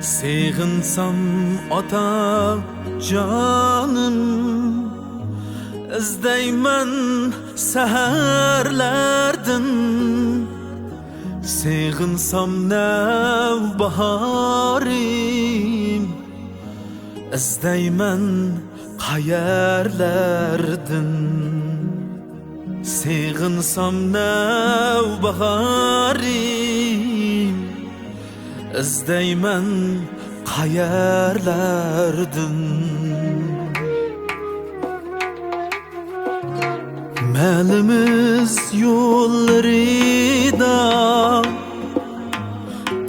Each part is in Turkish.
Sığınsam ata canım, izdeymen seherlerden. Sığınsam nevbaharim, izdeymen qayerlerden. Sığınsam nevbaharim, izdeymen qayerlerden. Melimiz yollarida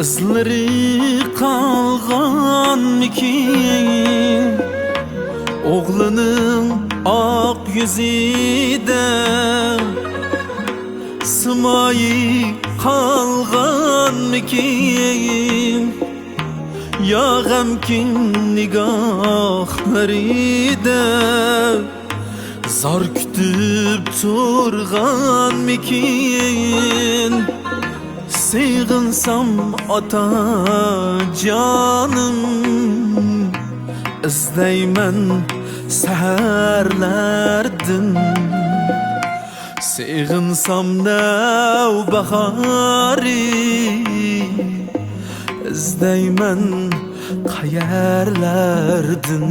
izleri kalganmikin? Oğlunun ak yüzide sımayı kalganmikin? Ya gemkin nigahlarida zar kütüp turganmikin? Sığınsam ata canım, izdeymen seherlerden. Sığınsam nevbahari, izdeymen qayerlerden.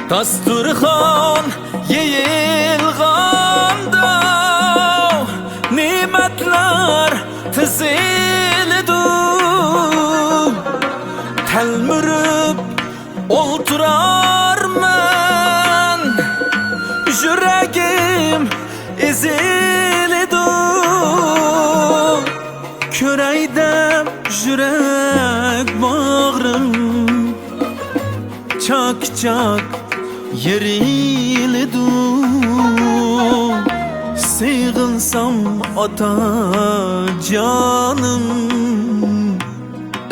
Dasturxon yeyilganda nimetler tizildi. Telmürüp olturarman, yüreğim ezildi. Küreydem yürek bağrım çak çak yerildi. Sığınsam ata canım,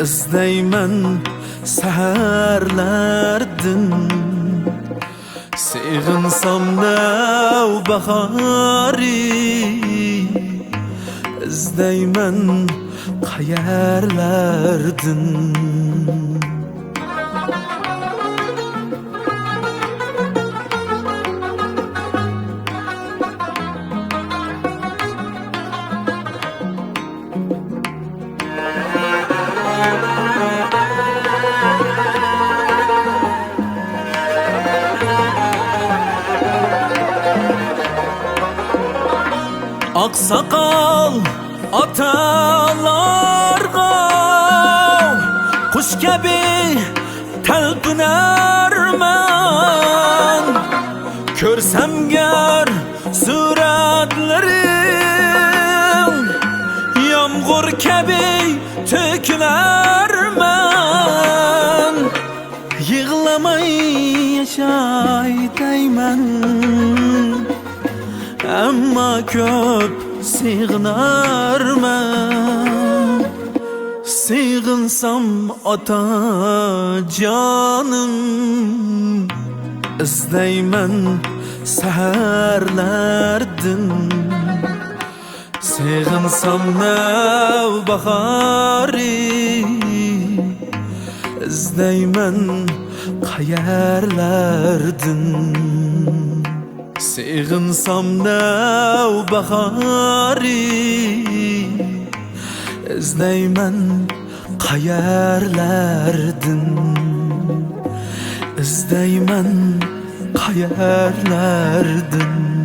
izdeymen seherlerden. Sığınsam nevbahari, izdeymen qayerlerden. Aksakal atalarga kuş gibi telpinermen. Körsem gör suretlerin, yağmur gibi tökülermen. Yığlamay yaşay deymen, ama köp sığınarman. Sığınsam ata canım, izdeymen seherlerden. Sığınsam nevbahari, izdeymen qayerlerden. Sığınsam nevbahari, izdeymen qayerlerden. İzdeymen qayerlerden.